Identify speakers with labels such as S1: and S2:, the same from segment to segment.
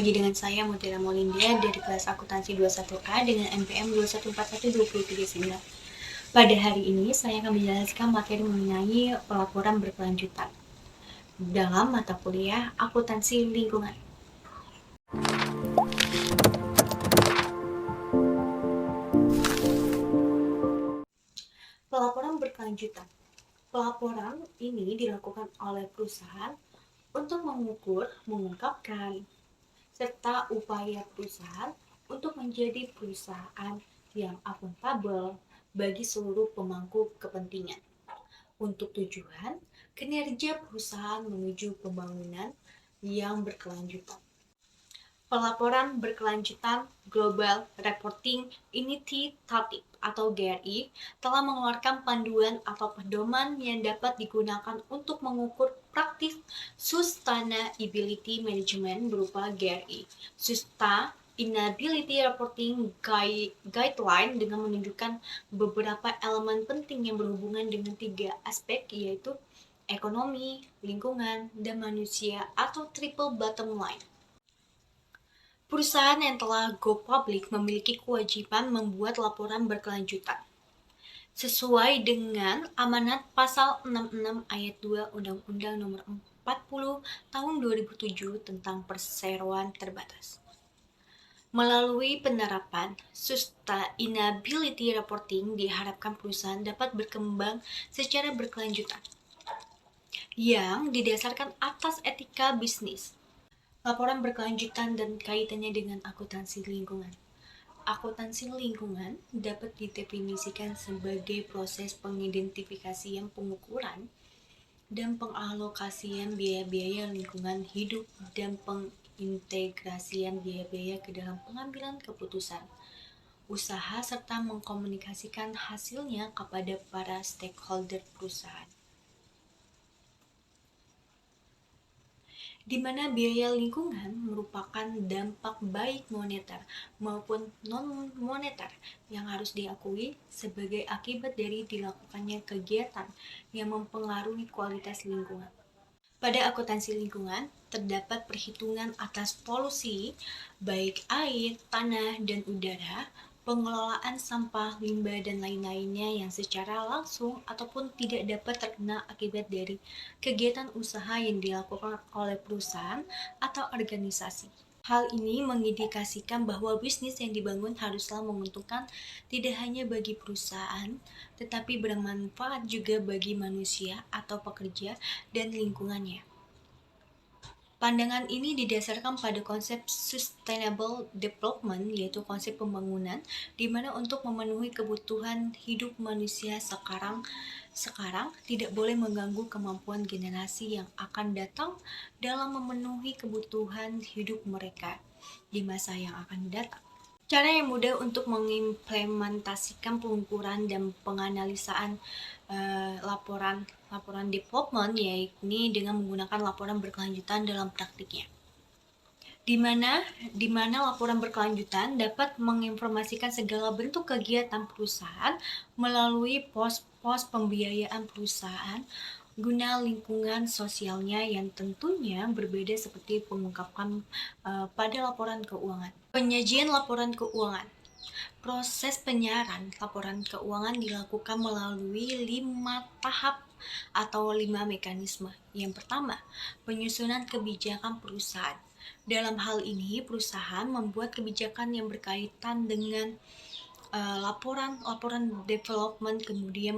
S1: lagi dengan saya Mutiara Molindia dari kelas akuntansi 21A dengan NPM 2141239. Pada hari ini saya akan menjelaskan materi mengenai pelaporan berkelanjutan dalam mata kuliah akuntansi lingkungan. Pelaporan berkelanjutan. Pelaporan ini dilakukan oleh perusahaan untuk mengukur, mengungkapkan, serta upaya perusahaan untuk menjadi perusahaan yang akuntabel bagi seluruh pemangku kepentingan. Untuk tujuan kinerja perusahaan menuju pembangunan yang berkelanjutan. Pelaporan berkelanjutan Global Reporting Initiative atau GRI telah mengeluarkan panduan atau pedoman yang dapat digunakan untuk mengukur praktik sustainability management berupa GRI. Sustainability Reporting Guideline dengan menunjukkan beberapa elemen penting yang berhubungan dengan 3 aspek, yaitu ekonomi, lingkungan, dan manusia atau triple bottom line. Perusahaan yang telah go public memiliki kewajiban membuat laporan berkelanjutan sesuai dengan amanat pasal 66 ayat 2 Undang-Undang Nomor 40 Tahun 2007 tentang perseroan terbatas. Melalui penerapan sustainability reporting, diharapkan perusahaan dapat berkembang secara berkelanjutan yang didasarkan atas etika bisnis. Laporan berkelanjutan dan kaitannya dengan akuntansi lingkungan. Akuntansi lingkungan dapat didefinisikan sebagai proses pengidentifikasian, pengukuran, dan pengalokasian biaya-biaya lingkungan hidup dan pengintegrasian biaya-biaya ke dalam pengambilan keputusan usaha serta mengkomunikasikan hasilnya kepada para stakeholder perusahaan. Di mana biaya lingkungan merupakan dampak baik moneter maupun non-moneter yang harus diakui sebagai akibat dari dilakukannya kegiatan yang mempengaruhi kualitas lingkungan. Pada akuntansi lingkungan, terdapat perhitungan atas polusi, baik air, tanah, dan udara, pengelolaan sampah, limbah, dan lain-lainnya yang secara langsung ataupun tidak dapat terkena akibat dari kegiatan usaha yang dilakukan oleh perusahaan atau organisasi. Hal ini mengindikasikan bahwa bisnis yang dibangun haruslah menguntungkan tidak hanya bagi perusahaan, tetapi bermanfaat juga bagi manusia atau pekerja dan lingkungannya. Pandangan ini didasarkan pada konsep sustainable development, yaitu konsep pembangunan di mana untuk memenuhi kebutuhan hidup manusia sekarang tidak boleh mengganggu kemampuan generasi yang akan datang dalam memenuhi kebutuhan hidup mereka di masa yang akan datang. Cara yang mudah untuk mengimplementasikan pengukuran dan penganalisaan laporan development, yakni dengan menggunakan laporan berkelanjutan dalam praktiknya. Di mana laporan berkelanjutan dapat menginformasikan segala bentuk kegiatan perusahaan melalui pos-pos pembiayaan perusahaan guna lingkungan sosialnya yang tentunya berbeda seperti pengungkapan pada laporan keuangan. Penyajian laporan keuangan. Proses penyiaran laporan keuangan dilakukan melalui 5 tahap atau 5 mekanisme. Yang pertama, penyusunan kebijakan perusahaan. Dalam hal ini, perusahaan membuat kebijakan yang berkaitan dengan laporan development, kemudian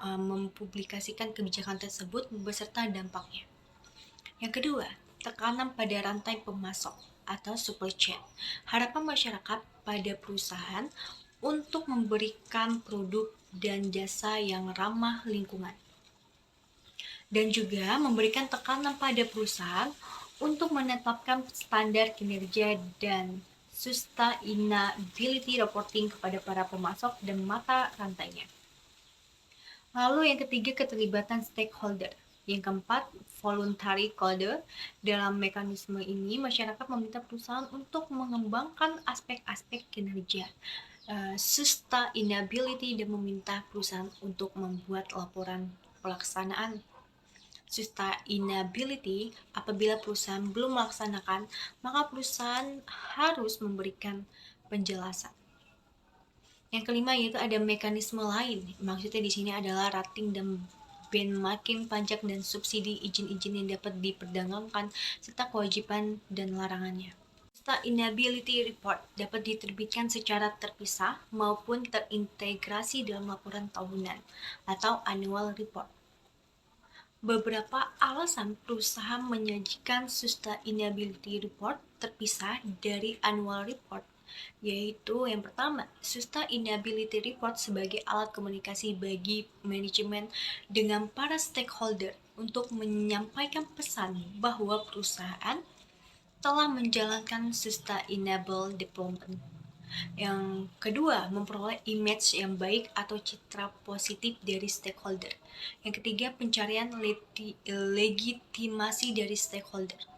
S1: mempublikasikan kebijakan tersebut beserta dampaknya. Yang kedua, tekanan pada rantai pemasok atau supply chain. Harapan masyarakat pada perusahaan untuk memberikan produk dan jasa yang ramah lingkungan. Dan juga memberikan tekanan pada perusahaan untuk menetapkan standar kinerja dan sustainability reporting kepada para pemasok dan mata rantainya. Lalu yang ketiga, keterlibatan stakeholder. Yang keempat, voluntary code. Dalam mekanisme ini, masyarakat meminta perusahaan untuk mengembangkan aspek-aspek kinerja sustainability dan meminta perusahaan untuk membuat laporan pelaksanaan sustainability, apabila perusahaan belum melaksanakan, maka perusahaan harus memberikan penjelasan. Yang kelima yaitu ada mekanisme lain. Maksudnya di sini adalah rating dan benchmarking pajak dan subsidi izin-izin yang dapat diperdagangkan serta kewajiban dan larangannya. Sustainability report dapat diterbitkan secara terpisah maupun terintegrasi dalam laporan tahunan atau annual report. Beberapa alasan perusahaan menyajikan sustainability report terpisah dari annual report, yaitu yang pertama, sustainability report sebagai alat komunikasi bagi manajemen dengan para stakeholder untuk menyampaikan pesan bahwa perusahaan telah menjalankan sustainable development. Yang kedua, memperoleh image yang baik atau citra positif dari stakeholder. Yang ketiga, pencarian legitimasi dari stakeholder.